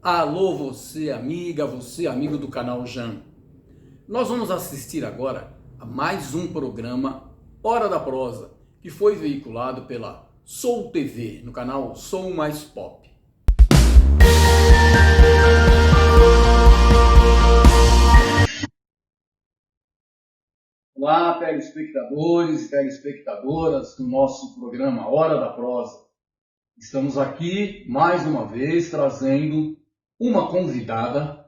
Alô, você amiga, você amigo do canal Jan. Nós vamos assistir agora a mais um programa Hora da Prosa, que foi veiculado pela Soul TV, no canal Soul Mais Pop. Olá, telespectadores e telespectadoras do nosso programa Hora da Prosa. Estamos aqui mais uma vez trazendo uma convidada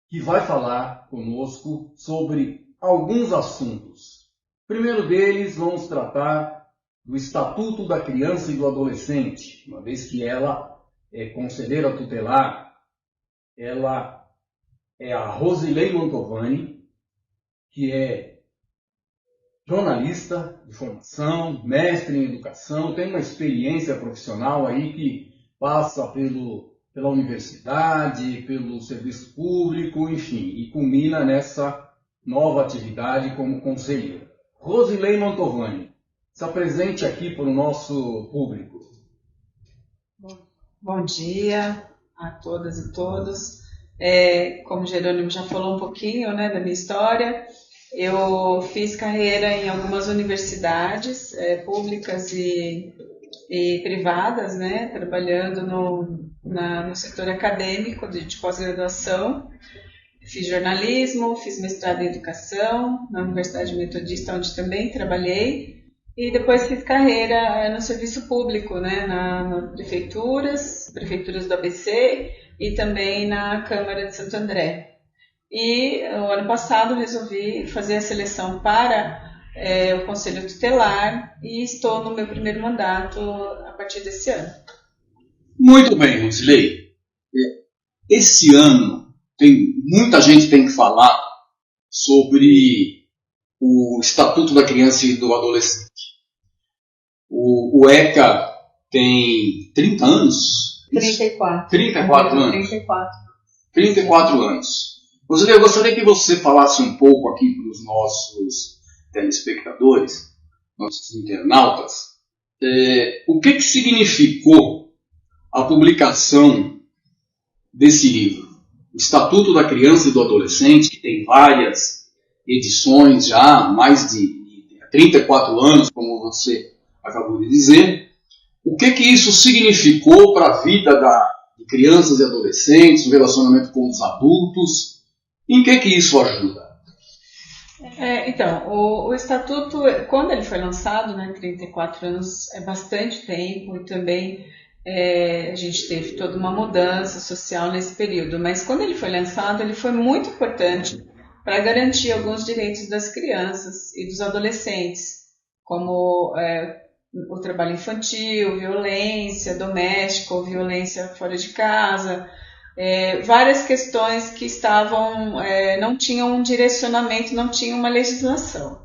que vai falar conosco sobre alguns assuntos. Primeiro deles, vamos tratar do Estatuto da Criança e do Adolescente, uma vez que ela é conselheira tutelar. Ela é a Rosilei Mantovani, que é jornalista de formação, mestre em educação, tem uma experiência profissional aí que passa pela universidade, pelo serviço público, enfim, e culmina nessa nova atividade como conselheira. Rosilei Mantovani, se apresente aqui para o nosso público. Bom dia a todas e todos. Como o Jerônimo já falou um pouquinho, né, da minha história, eu fiz carreira em algumas universidades públicas e privadas, né, trabalhando no setor acadêmico de pós-graduação. Fiz jornalismo, fiz mestrado em educação na Universidade Metodista, onde também trabalhei, e depois fiz carreira no serviço público, né, nas prefeituras do ABC e também na Câmara de Santo André. E o ano passado resolvi fazer a seleção para o Conselho Tutelar e estou no meu primeiro mandato a partir desse ano. Muito bem, Rosilei. Esse ano muita gente tem que falar sobre o Estatuto da Criança e do Adolescente. O ECA tem 30 anos? 34. 34 anos. 34. 34 anos. Rosilei, eu gostaria que você falasse um pouco aqui para os nossos telespectadores, nossos internautas, o que significou a publicação desse livro, o Estatuto da Criança e do Adolescente, que tem várias edições já, mais de 34 anos, como você acabou de dizer. O que isso significou para a vida de crianças e adolescentes, o relacionamento com os adultos? Em que isso ajuda? Então, o Estatuto, quando ele foi lançado, né, 34 anos é bastante tempo, e também a gente teve toda uma mudança social nesse período, mas quando ele foi lançado, ele foi muito importante para garantir alguns direitos das crianças e dos adolescentes, como o trabalho infantil, violência doméstica ou violência fora de casa, várias questões que não tinham um direcionamento, não tinham uma legislação.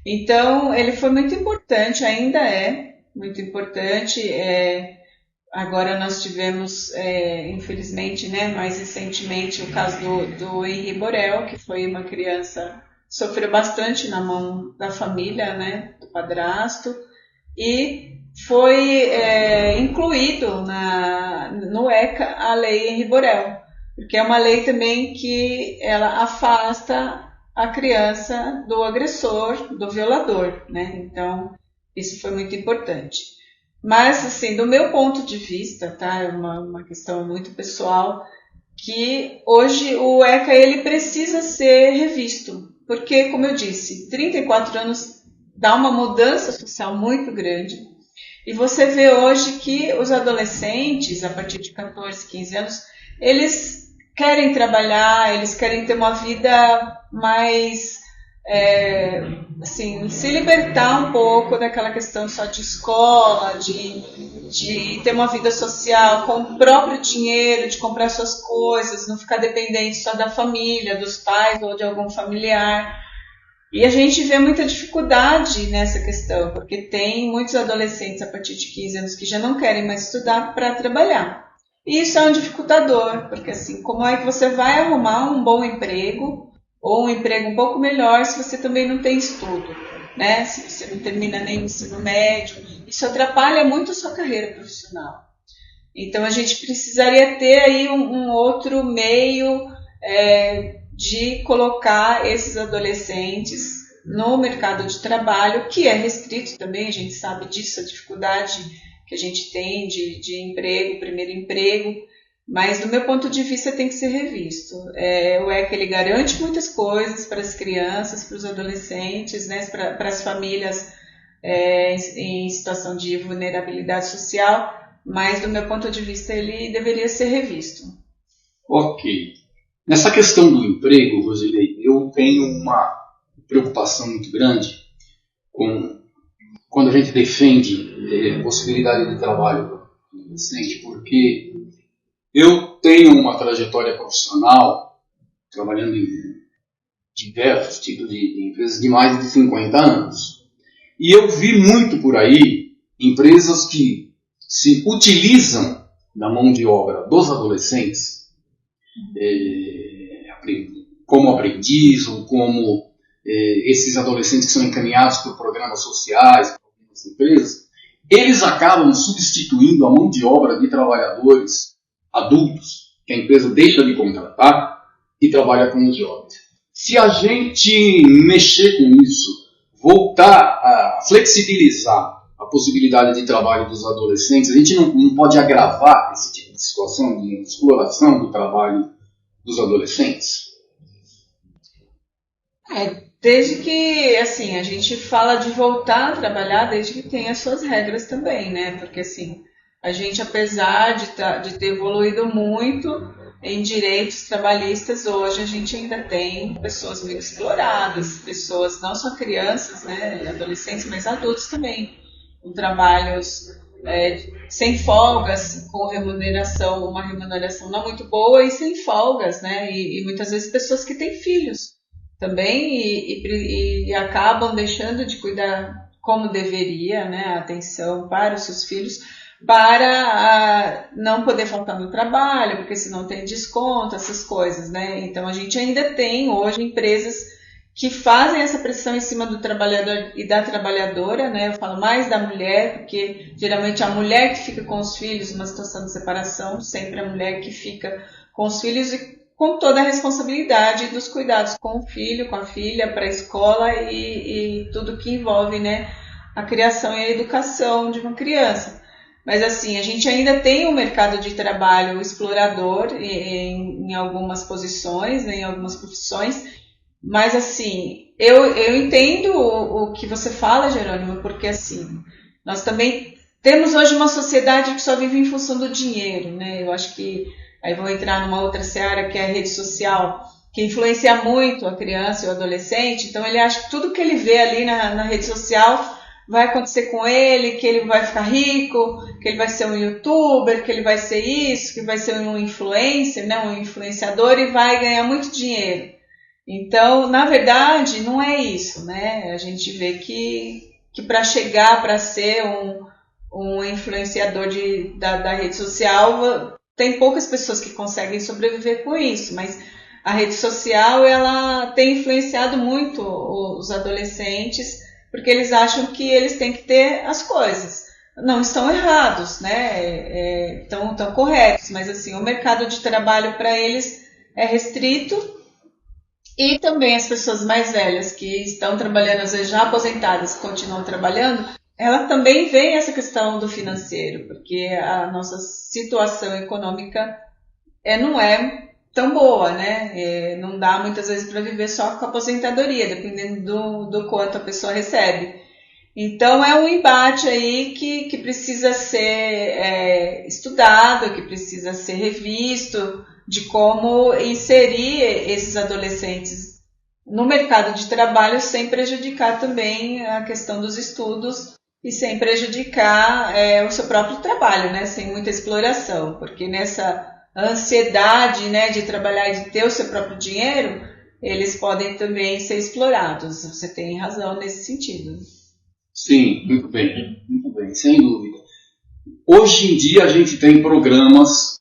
Então, ele foi muito importante, ainda é muito importante. Agora nós tivemos, infelizmente, né, mais recentemente, o caso do Henri Borel, que foi uma criança que sofreu bastante na mão da família, né, do padrasto, e foi incluído no ECA a lei Henri Borel, porque é uma lei também que ela afasta a criança do agressor, do violador, né? Então, isso foi muito importante. Mas, assim, do meu ponto de vista, tá? É uma questão muito pessoal, que hoje o ECA ele precisa ser revisto, porque, como eu disse, 34 anos dá uma mudança social muito grande, e você vê hoje que os adolescentes, a partir de 14, 15 anos, eles querem trabalhar, eles querem ter uma vida mais, assim, se libertar um pouco daquela questão só de escola, de ter uma vida social com o próprio dinheiro, de comprar suas coisas, não ficar dependente só da família, dos pais ou de algum familiar. E a gente vê muita dificuldade nessa questão, porque tem muitos adolescentes a partir de 15 anos que já não querem mais estudar para trabalhar. E isso é um dificultador, porque assim, como é que você vai arrumar um bom emprego, ou um emprego um pouco melhor, se você também não tem estudo, né? Se você não termina nem o ensino médio, isso atrapalha muito a sua carreira profissional. Então a gente precisaria ter aí um outro meio de colocar esses adolescentes no mercado de trabalho, que é restrito também, a gente sabe disso, a dificuldade que a gente tem de emprego, primeiro emprego, mas do meu ponto de vista tem que ser revisto. O ECA ele garante muitas coisas para as crianças, para os adolescentes, né, para as famílias em situação de vulnerabilidade social, mas do meu ponto de vista ele deveria ser revisto. Ok. Nessa questão do emprego, Rosilei, eu tenho uma preocupação muito grande quando a gente defende possibilidade de trabalho para o adolescente, porque eu tenho uma trajetória profissional trabalhando em diversos tipos de empresas de mais de 50 anos. E eu vi muito por aí empresas que se utilizam da mão de obra dos adolescentes como aprendiz ou como esses adolescentes que são encaminhados por programas sociais, por algumas empresas, eles acabam substituindo a mão de obra de trabalhadores adultos, que a empresa deixa de contratar e trabalha com os jovens. Se a gente mexer com isso, voltar a flexibilizar a possibilidade de trabalho dos adolescentes, a gente não pode agravar esse tipo de situação de exploração do trabalho dos adolescentes? Desde que, assim, a gente fala de voltar a trabalhar desde que tenha as suas regras também, né? Porque, assim, a gente, apesar de ter evoluído muito em direitos trabalhistas, hoje a gente ainda tem pessoas muito exploradas, pessoas, não só crianças, né, adolescentes, mas adultos também, com trabalhos sem folgas, com remuneração, uma remuneração não muito boa e sem folgas, né? E muitas vezes pessoas que têm filhos também e acabam deixando de cuidar como deveria, né, a atenção para os seus filhos, para não poder faltar no trabalho, porque senão tem desconto, essas coisas, né? Então a gente ainda tem hoje empresas que fazem essa pressão em cima do trabalhador e da trabalhadora, né? Eu falo mais da mulher, porque geralmente a mulher que fica com os filhos numa situação de separação, sempre a mulher que fica com os filhos e com toda a responsabilidade dos cuidados com o filho, com a filha, para a escola e tudo que envolve, né, a criação e a educação de uma criança. Mas assim, a gente ainda tem um mercado de trabalho explorador em algumas posições, né, em algumas profissões, mas assim, eu entendo o que você fala, Jerônimo, porque assim, nós também temos hoje uma sociedade que só vive em função do dinheiro, né? Eu acho que aí vou entrar numa outra seara que é a rede social, que influencia muito a criança e o adolescente, então ele acha que tudo que ele vê ali na rede social vai acontecer com ele, que ele vai ficar rico, que ele vai ser um youtuber, que ele vai ser isso, que vai ser um influencer, né, um influenciador e vai ganhar muito dinheiro. Então, na verdade, não é isso, né? A gente vê que para chegar para ser um influenciador da rede social, tem poucas pessoas que conseguem sobreviver com isso, mas a rede social ela tem influenciado muito os adolescentes, porque eles acham que eles têm que ter as coisas. Não estão errados, né? Estão corretos, mas assim, o mercado de trabalho para eles é restrito e também as pessoas mais velhas que estão trabalhando, às vezes já aposentadas, continuam trabalhando, ela também vem essa questão do financeiro, porque a nossa situação econômica não é tão boa, né? Não dá muitas vezes para viver só com a aposentadoria, dependendo do quanto a pessoa recebe. Então é um embate aí que precisa ser estudado, que precisa ser revisto, de como inserir esses adolescentes no mercado de trabalho sem prejudicar também a questão dos estudos e sem prejudicar o seu próprio trabalho, né? Sem muita exploração, porque nessa ansiedade, né, de trabalhar e de ter o seu próprio dinheiro, eles podem também ser explorados. Você tem razão nesse sentido. Sim, muito bem, sem dúvida. Hoje em dia a gente tem programas,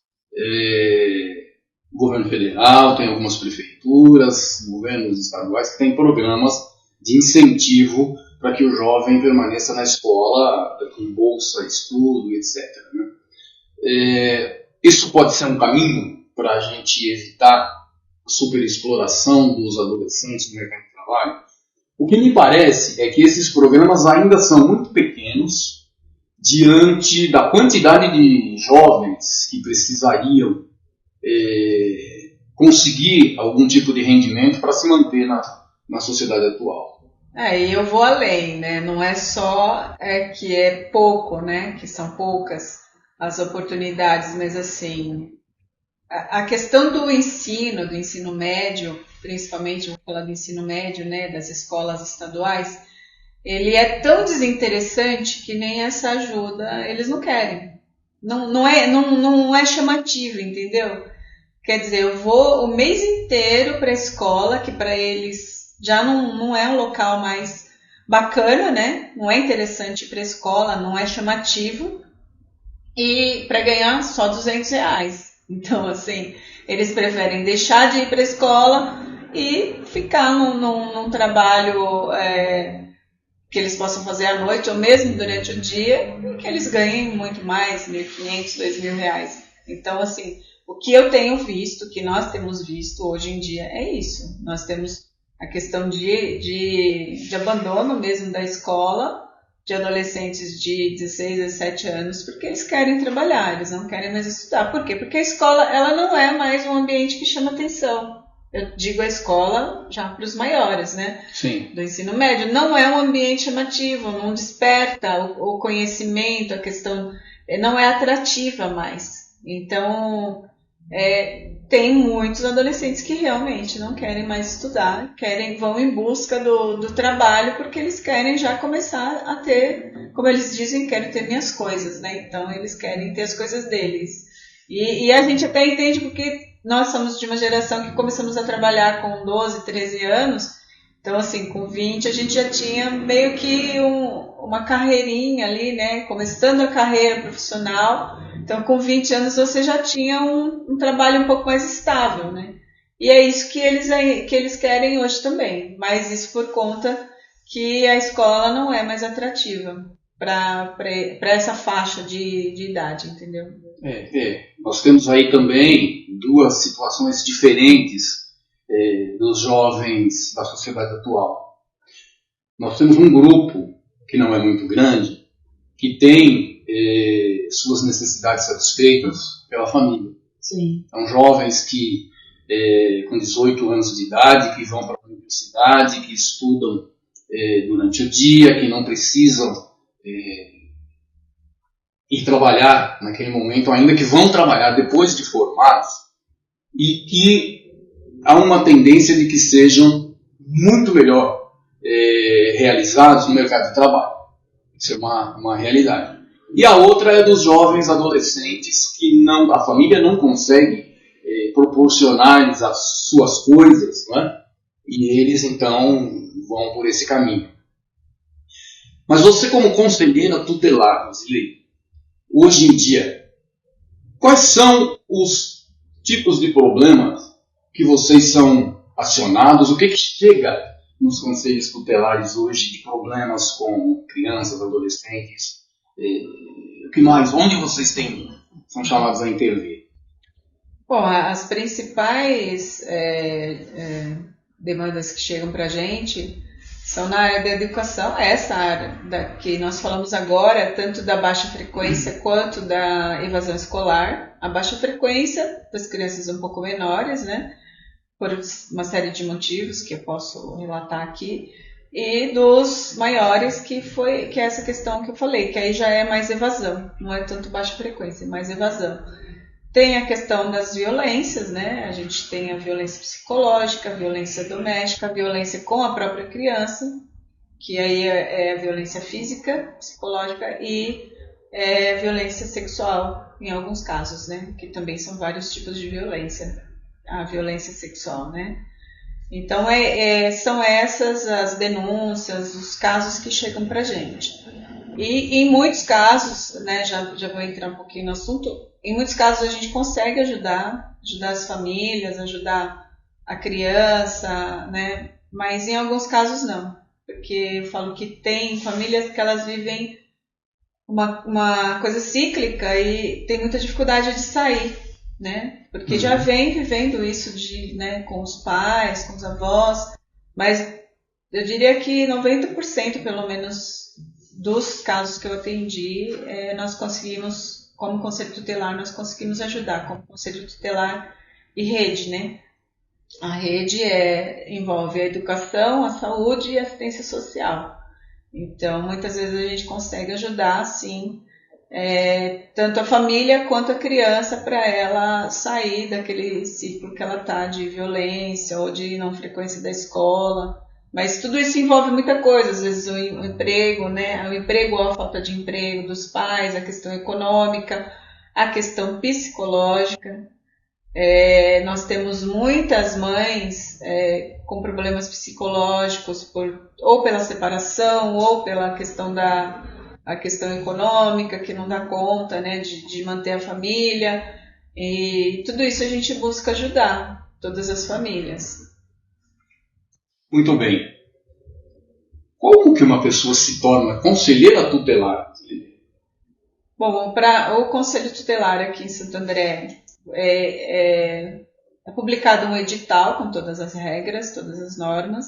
governo federal, tem algumas prefeituras, governos estaduais que têm programas de incentivo para que o jovem permaneça na escola com bolsa, estudo, etc. Né? Isso pode ser um caminho para a gente evitar a superexploração dos adolescentes no mercado de trabalho? O que me parece é que esses programas ainda são muito pequenos diante da quantidade de jovens que precisariam conseguir algum tipo de rendimento para se manter na sociedade atual. E eu vou além, né? Não é só que é pouco, né? Que são poucas as oportunidades, mas assim, a questão do ensino médio, principalmente, vou falar do ensino médio, né? Das escolas estaduais, ele é tão desinteressante que nem essa ajuda eles não querem. Não é chamativo, entendeu? Quer dizer, eu vou o mês inteiro para a escola, que para eles já não é um local mais bacana, né? Não é interessante para a escola, não é chamativo, e para ganhar só R$200. Então, assim, eles preferem deixar de ir para a escola e ficar num trabalho que eles possam fazer à noite ou mesmo durante o dia, e que eles ganhem muito mais, R$1.500, R$2.000. Então, assim, o que eu tenho visto, o que nós temos visto hoje em dia é isso. Nós temos a questão de abandono mesmo da escola, de adolescentes de 16, 17 anos, porque eles querem trabalhar, eles não querem mais estudar. Por quê? Porque a escola ela não é mais um ambiente que chama atenção. Eu digo a escola já para os maiores, né? Sim. Do ensino médio. Não é um ambiente chamativo, não desperta o conhecimento, a questão não é atrativa mais. Então, tem muitos adolescentes que realmente não querem mais estudar, vão em busca do trabalho, porque eles querem já começar a ter, como eles dizem, quero ter minhas coisas, né? Então eles querem ter as coisas deles. E a gente até entende porque nós somos de uma geração que começamos a trabalhar com 12, 13 anos, então assim, com 20 a gente já tinha meio que uma carreirinha ali, né? Começando a carreira profissional. Então, com 20 anos você já tinha um trabalho um pouco mais estável, né? E é isso que eles querem hoje também, mas isso por conta que a escola não é mais atrativa para essa faixa de idade, entendeu? Nós temos aí também duas situações diferentes dos jovens da sociedade atual. Nós temos um grupo, que não é muito grande, que tem suas necessidades satisfeitas pela família. Sim. São jovens que, com 18 anos de idade, que vão para a universidade, que estudam durante o dia, que não precisam ir trabalhar naquele momento, ainda que vão trabalhar depois de formados, e que há uma tendência de que sejam muito melhor realizados no mercado de trabalho. Isso é uma realidade. E a outra é dos jovens adolescentes que a família não consegue proporcionar-lhes as suas coisas, não é? E eles então vão por esse caminho. Mas você, como conselheira tutelar, Rosilei, hoje em dia, quais são os tipos de problemas que vocês são acionados? O que chega nos conselhos tutelares hoje de problemas com crianças, adolescentes? O que mais? Onde vocês são chamados a intervir? Bom, as principais demandas que chegam para a gente são na área da educação, essa área que nós falamos agora, tanto da baixa frequência quanto da evasão escolar. A baixa frequência das crianças um pouco menores, né? Por uma série de motivos que eu posso relatar aqui, e dos maiores, que é essa questão que eu falei, que aí já é mais evasão, não é tanto baixa frequência, é mais evasão. Tem a questão das violências, né? A gente tem a violência psicológica, a violência doméstica, a violência com a própria criança, que aí é a violência física, psicológica e violência sexual, em alguns casos, né? Que também são vários tipos de violência, a violência sexual, né? Então, são essas as denúncias, os casos que chegam para a gente. E em muitos casos, né, já vou entrar um pouquinho no assunto, em muitos casos a gente consegue ajudar as famílias, ajudar a criança, né? Mas em alguns casos não, porque eu falo que tem famílias que elas vivem uma coisa cíclica e tem muita dificuldade de sair, né? Porque já vem vivendo isso né, com os pais, com os avós, mas eu diria que 90% pelo menos dos casos que eu atendi, nós conseguimos, como conselho tutelar, nós conseguimos ajudar, como conselho tutelar e rede, né? A rede envolve a educação, a saúde e a assistência social. Então, muitas vezes a gente consegue ajudar, sim, tanto a família quanto a criança para ela sair daquele ciclo que ela está de violência ou de não frequência da escola. Mas tudo isso envolve muita coisa, às vezes o emprego, né? O emprego ou a falta de emprego dos pais, a questão econômica, a questão psicológica. Nós temos muitas mães com problemas psicológicos ou pela separação ou pela questão a questão econômica que não dá conta, né, de manter a família, e tudo isso a gente busca ajudar todas as famílias. Muito bem. Como que uma pessoa se torna conselheira tutelar? Bom, para o Conselho Tutelar aqui em Santo André é publicado um edital com todas as regras, todas as normas.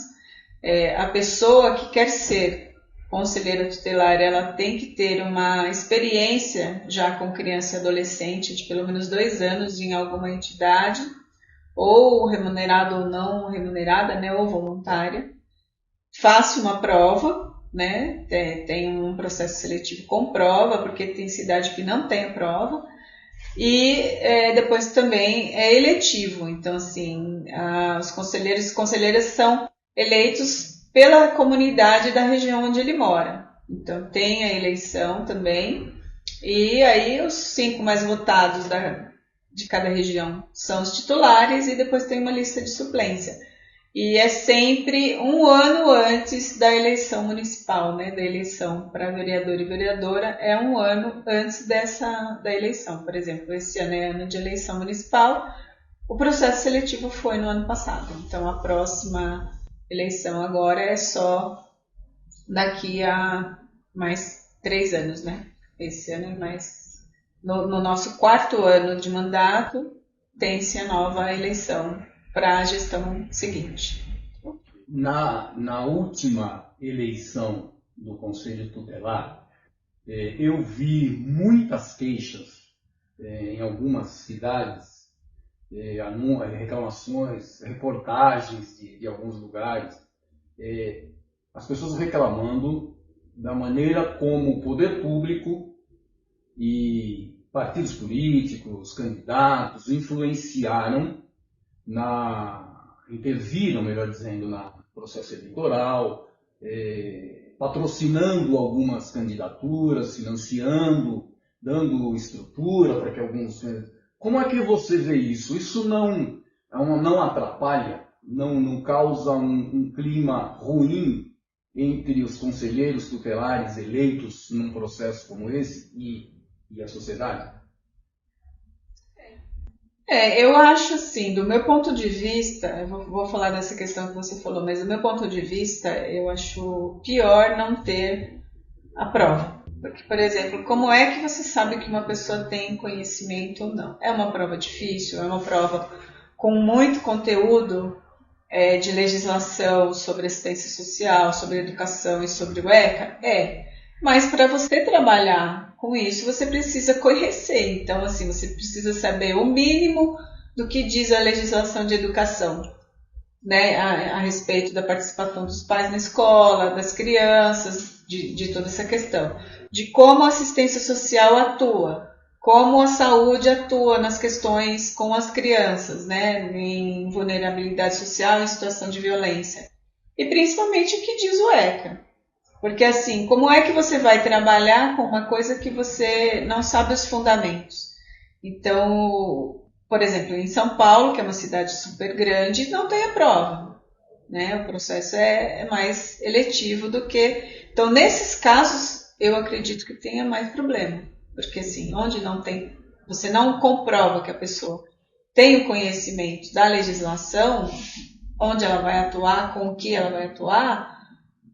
A pessoa que quer ser conselheira tutelar, ela tem que ter uma experiência já com criança e adolescente de pelo menos 2 anos em alguma entidade, ou remunerada ou não remunerada, né, ou voluntária. Faça uma prova, né, tem um processo seletivo com prova, porque tem cidade que não tem a prova, e depois também é eletivo. Então, assim, os conselheiros e conselheiras são eleitos pela comunidade da região onde ele mora. Então, tem a eleição também, e aí os 5 mais votados de cada região são os titulares, e depois tem uma lista de suplência. E é sempre 1 ano antes da eleição municipal, né? Da eleição para vereador e vereadora, é 1 ano antes da eleição. Por exemplo, esse ano é ano de eleição municipal, o processo seletivo foi no ano passado. Então, a próxima eleição agora é só daqui a mais 3 anos, né? Esse ano é mais... No nosso 4º ano de mandato, tem-se a nova eleição para a gestão seguinte. Na última eleição do Conselho Tutelar, eu vi muitas queixas em algumas cidades, reclamações, reportagens de alguns lugares, as pessoas reclamando da maneira como o poder público e partidos políticos, candidatos, interviram, melhor dizendo, no processo eleitoral, patrocinando algumas candidaturas, financiando, dando estrutura para que alguns... Como é que você vê isso? Isso não atrapalha, não causa um clima ruim entre os conselheiros tutelares eleitos num processo como esse e a sociedade? Eu acho assim, do meu ponto de vista, eu vou falar dessa questão que você falou, mas do meu ponto de vista, eu acho pior não ter a prova. Porque, por exemplo, como é que você sabe que uma pessoa tem conhecimento ou não? É uma prova difícil, é uma prova com muito conteúdo de legislação sobre assistência social, sobre educação e sobre o ECA? Mas para você trabalhar com isso, você precisa conhecer. Então, assim, você precisa saber o mínimo do que diz a legislação de educação, né, a respeito da participação dos pais na escola, das crianças, de toda essa questão. De como a assistência social atua, como a saúde atua nas questões com as crianças, né, em vulnerabilidade social, em situação de violência. E principalmente o que diz o ECA. Porque assim, como é que você vai trabalhar com uma coisa que você não sabe os fundamentos? Então, por exemplo, em São Paulo, que é uma cidade super grande, não tem a prova, né? O processo é mais eletivo do que... Então, nesses casos, eu acredito que tenha mais problema. Porque assim, onde não tem... Você não comprova que a pessoa tem o conhecimento da legislação, onde ela vai atuar, com o que ela vai atuar...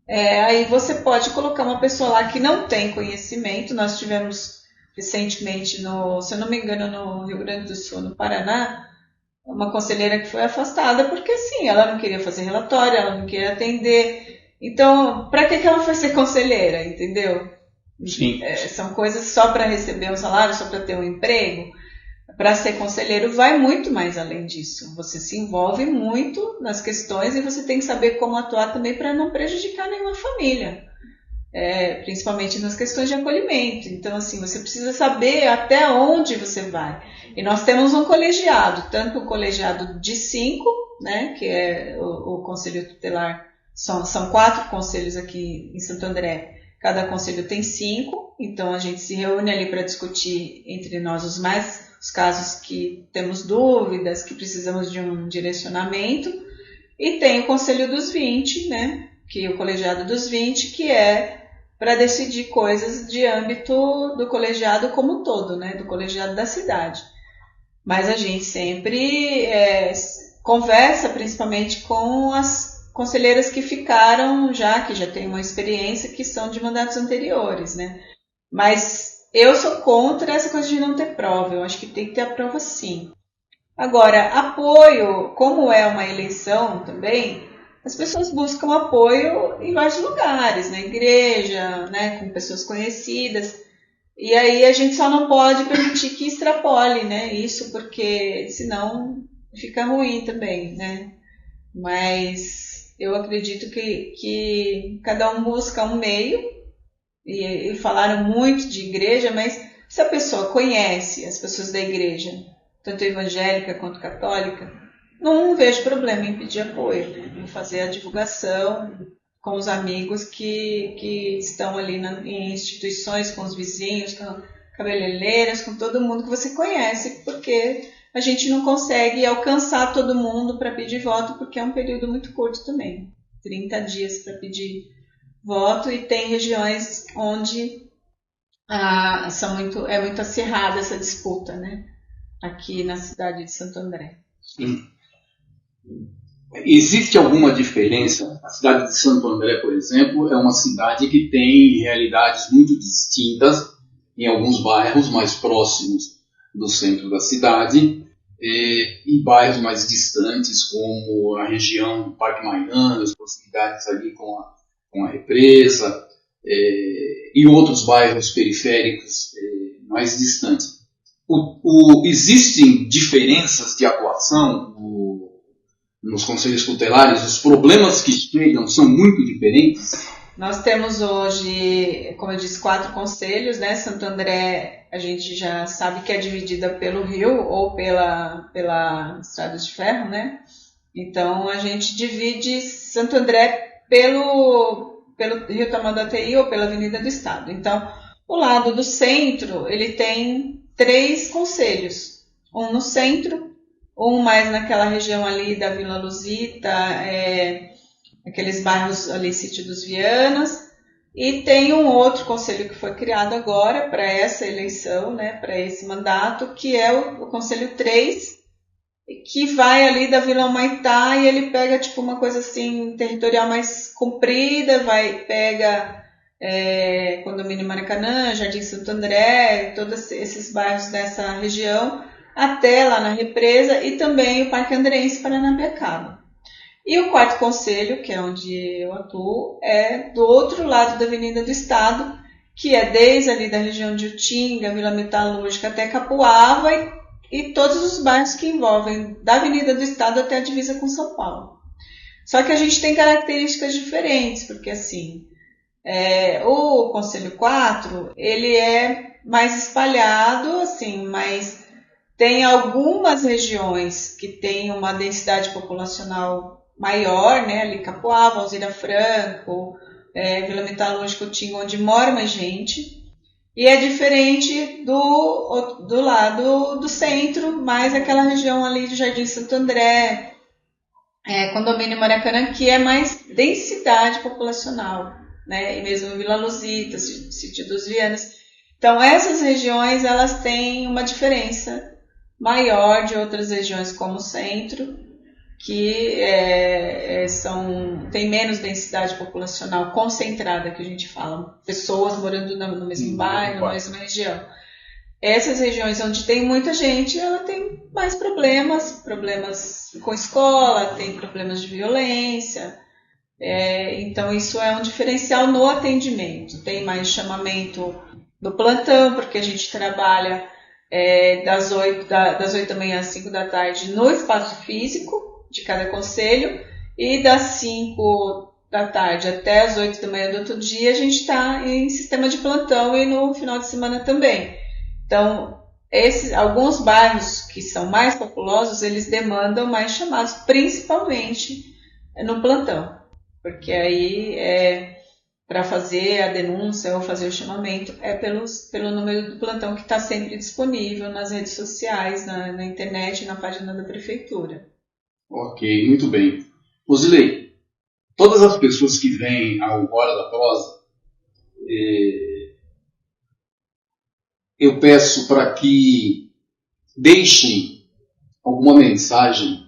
Aí você pode colocar uma pessoa lá que não tem conhecimento. Nós tivemos recentemente, se eu não me engano, no Rio Grande do Sul, no Paraná, uma conselheira que foi afastada porque assim, ela não queria fazer relatório, ela não queria atender. Então, para que ela foi ser conselheira, entendeu? Sim. São coisas só para receber um salário, só para ter um emprego. Para ser conselheiro vai muito mais além disso. Você se envolve muito nas questões e você tem que saber como atuar também para não prejudicar nenhuma família, principalmente nas questões de acolhimento. Então, assim, você precisa saber até onde você vai. E nós temos um colegiado, tanto o colegiado de 5, né, que é o Conselho Tutelar, são 4 conselhos aqui em Santo André. Cada conselho tem 5, então a gente se reúne ali para discutir entre nós os casos que temos dúvidas, que precisamos de um direcionamento. E tem o Conselho dos 20, né, que é o colegiado dos 20, que é para decidir coisas de âmbito do colegiado como um todo, né, do colegiado da cidade. Mas a gente sempre conversa principalmente com as conselheiras que ficaram que já têm uma experiência, que são de mandatos anteriores, né? Mas eu sou contra essa coisa de não ter prova, eu acho que tem que ter a prova sim. Agora, apoio, como é uma eleição também, as pessoas buscam apoio em vários lugares, na igreja, né, com pessoas conhecidas, e aí a gente só não pode permitir que extrapole, né, isso, porque senão fica ruim também, né? Mas eu acredito que cada um busca um meio, e falaram muito de igreja, mas se a pessoa conhece as pessoas da igreja, tanto evangélica quanto católica, não vejo problema em pedir apoio, né? Em fazer a divulgação com os amigos que estão ali em instituições, com os vizinhos, com cabeleireiras, com todo mundo que você conhece, porque a gente não consegue alcançar todo mundo para pedir voto, porque é um período muito curto também, 30 dias para pedir voto, e tem regiões onde é muito acirrada essa disputa, né? Aqui na cidade de Santo André. Sim. Existe alguma diferença? A cidade de Santo André, por exemplo, é uma cidade que tem realidades muito distintas em alguns bairros mais próximos do centro da cidade e bairros mais distantes, como a região do Parque Mariana, as proximidades ali com a represa, e outros bairros periféricos mais distantes. Existem diferenças de atuação nos conselhos tutelares? Os problemas que chegam são muito diferentes? Nós temos hoje, como eu disse, 4 conselhos, né? Santo André, a gente já sabe que é dividida pelo rio ou pela estrada de ferro, né? Então, a gente divide Santo André pelo Rio Tamanduateí ou pela Avenida do Estado. Então, o lado do centro, ele tem 3 conselhos. Um no centro, um mais naquela região ali da Vila Luzita, aqueles bairros ali, Sítio dos Vianas, e tem um outro conselho que foi criado agora para essa eleição, né, para esse mandato, que é o Conselho 3, que vai ali da Vila Humaitá, e ele pega tipo uma coisa assim, territorial mais comprida, pega Condomínio Maracanã, Jardim Santo André, todos esses bairros dessa região, até lá na represa, e também o Parque Andreense Paranapiacaba. E o 4º conselho, que é onde eu atuo, é do outro lado da Avenida do Estado, que é desde ali da região de Utinga, Vila Metalúrgica até Capuava, e todos os bairros que envolvem da Avenida do Estado até a divisa com São Paulo. Só que a gente tem características diferentes, porque assim, o Conselho 4, ele é mais espalhado, assim, mas tem algumas regiões que têm uma densidade populacional maior, né, ali Capuava, Alzira Franco, Vila Metalúrgica, Utinga, onde mora mais gente. E é diferente do lado do centro, mais aquela região ali de Jardim Santo André, Condomínio Maracanã, que é mais densidade populacional, né? E mesmo Vila Luzita, Sítio dos Vianas. Então, essas regiões, elas têm uma diferença maior de outras regiões como o centro. que tem menos densidade populacional concentrada, que a gente fala, pessoas morando no mesmo bairro, na mesma região. Essas regiões onde tem muita gente, ela tem mais problemas com escola, tem problemas de violência. Então isso é um diferencial no atendimento. Tem mais chamamento do plantão, porque a gente trabalha das 8 da manhã às 5 da tarde no espaço físico de cada conselho, e das 5 da tarde até as 8 da manhã do outro dia a gente está em sistema de plantão, e no final de semana também. Então, alguns bairros que são mais populosos, eles demandam mais chamados, principalmente no plantão, porque aí para fazer a denúncia ou fazer o chamamento pelo número do plantão que está sempre disponível nas redes sociais, na internet e na página da prefeitura. Ok, muito bem. Rosilei, todas as pessoas que vêm ao Hora da Prosa, eu peço para que deixem alguma mensagem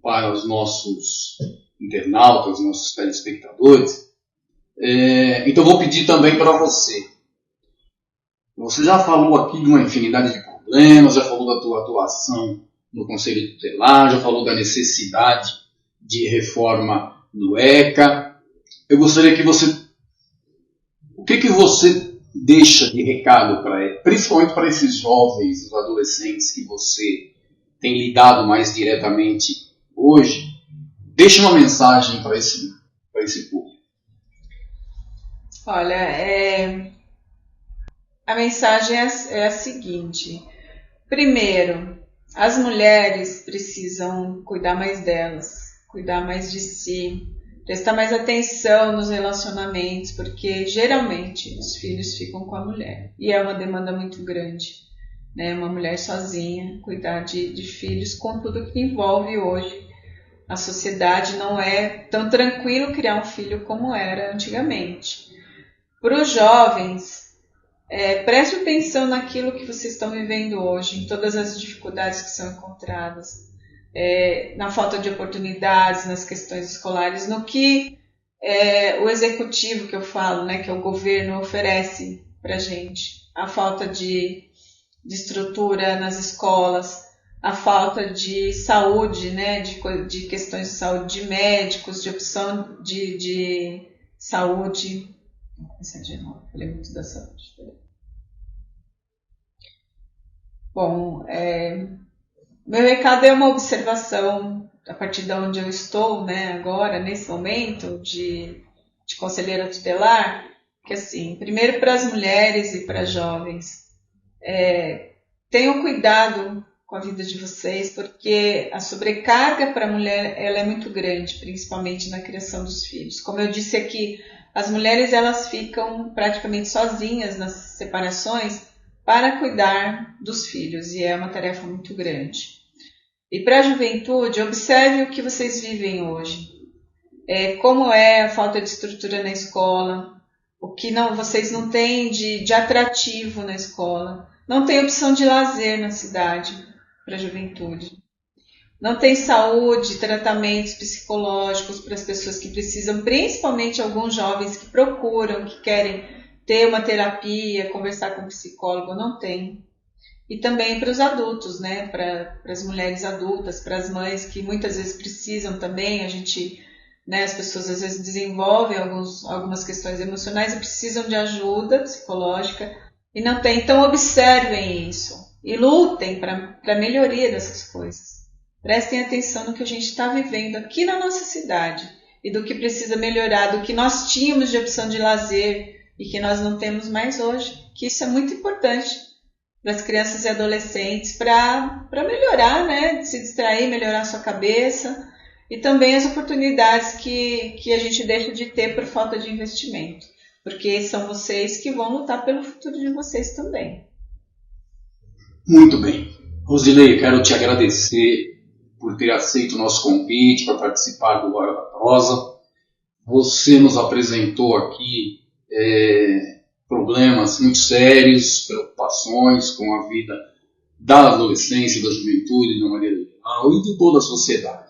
para os nossos internautas, nossos telespectadores. Então vou pedir também para você. Você já falou aqui de uma infinidade de problemas, já falou da tua atuação no Conselho Tutelar, já falou da necessidade de reforma no ECA. Eu gostaria que você... O que você deixa de recado principalmente para esses jovens, os adolescentes que você tem lidado mais diretamente hoje? Deixe uma mensagem para esse público. Olha, a mensagem é a seguinte. Primeiro, as mulheres precisam cuidar mais delas, cuidar mais de si, prestar mais atenção nos relacionamentos, porque geralmente os filhos ficam com a mulher. E é uma demanda muito grande, né? Uma mulher sozinha, cuidar de filhos, com tudo que envolve hoje. A sociedade não é tão tranquilo criar um filho como era antigamente. Para os jovens, preste atenção naquilo que vocês estão vivendo hoje, em todas as dificuldades que são encontradas, na falta de oportunidades, nas questões escolares, no que o executivo que eu falo, né, que é o governo, oferece para a gente, a falta de estrutura nas escolas, a falta de saúde, né, de questões de saúde, de médicos, de opção de saúde. Falei muito da saúde. Bom, meu recado é uma observação a partir de onde eu estou, né, agora, nesse momento de conselheira tutelar, que assim, primeiro para as mulheres e para as jovens, tenham cuidado com a vida de vocês, porque a sobrecarga para a mulher ela é muito grande, principalmente na criação dos filhos. Como eu disse aqui, as mulheres elas ficam praticamente sozinhas nas separações para cuidar dos filhos, e é uma tarefa muito grande. E para a juventude, observe o que vocês vivem hoje. Como é a falta de estrutura na escola, o que vocês não têm de atrativo na escola, não tem opção de lazer na cidade para a juventude. Não tem saúde, tratamentos psicológicos para as pessoas que precisam, principalmente alguns jovens que procuram, que querem ter uma terapia, conversar com um psicólogo, não tem. E também para os adultos, né? Para as mulheres adultas, para as mães que muitas vezes precisam também, as pessoas às vezes desenvolvem algumas questões emocionais e precisam de ajuda psicológica e não tem. Então observem isso e lutem para a melhoria dessas coisas. Prestem atenção no que a gente está vivendo aqui na nossa cidade e do que precisa melhorar, do que nós tínhamos de opção de lazer e que nós não temos mais hoje. Que isso é muito importante para as crianças e adolescentes, para melhorar, né? Se distrair, melhorar a sua cabeça, e também as oportunidades que a gente deixa de ter por falta de investimento, porque são vocês que vão lutar pelo futuro de vocês também. Muito bem. Rosilei, quero te agradecer por ter aceito o nosso convite para participar do Hora da Prosa. Você nos apresentou aqui problemas muito sérios, preocupações com a vida da adolescência, da juventude, de uma maneira geral, e de toda a sociedade.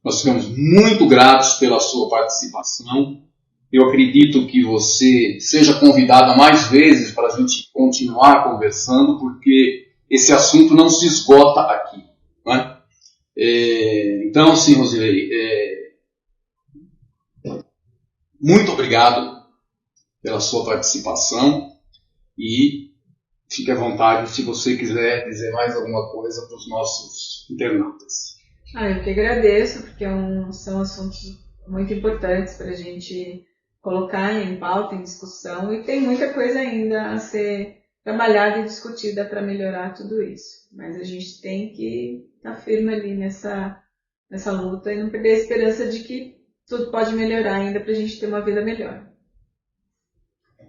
Nós ficamos muito gratos pela sua participação. Eu acredito que você seja convidada mais vezes para a gente continuar conversando, porque esse assunto não se esgota aqui, não é? Então, sim, Rosilei, muito obrigado pela sua participação e fique à vontade se você quiser dizer mais alguma coisa para os nossos internautas. Eu que agradeço, porque são assuntos muito importantes para a gente colocar em pauta, em discussão, e tem muita coisa ainda a ser trabalhada e discutida para melhorar tudo isso. Mas a gente tem que estar firme ali nessa luta e não perder a esperança de que tudo pode melhorar ainda para a gente ter uma vida melhor.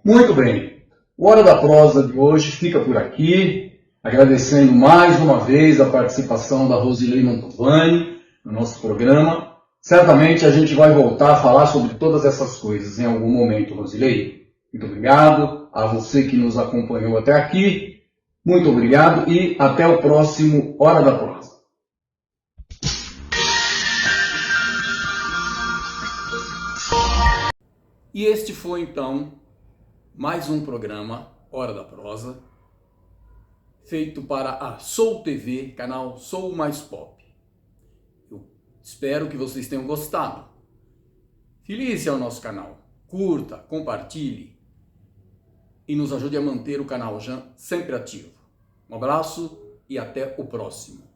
Muito bem. O Hora da Prosa de hoje fica por aqui, agradecendo mais uma vez a participação da Rosilei Mantovani no nosso programa. Certamente a gente vai voltar a falar sobre todas essas coisas em algum momento, Rosilei. Muito obrigado a você que nos acompanhou até aqui. Muito obrigado e até o próximo Hora da Prosa. E este foi então mais um programa Hora da Prosa, feito para a Soul TV, canal Soul Mais Pop. Eu espero que vocês tenham gostado. Filie-se ao nosso canal, curta, compartilhe e nos ajude a manter o canal sempre ativo. Um abraço e até o próximo.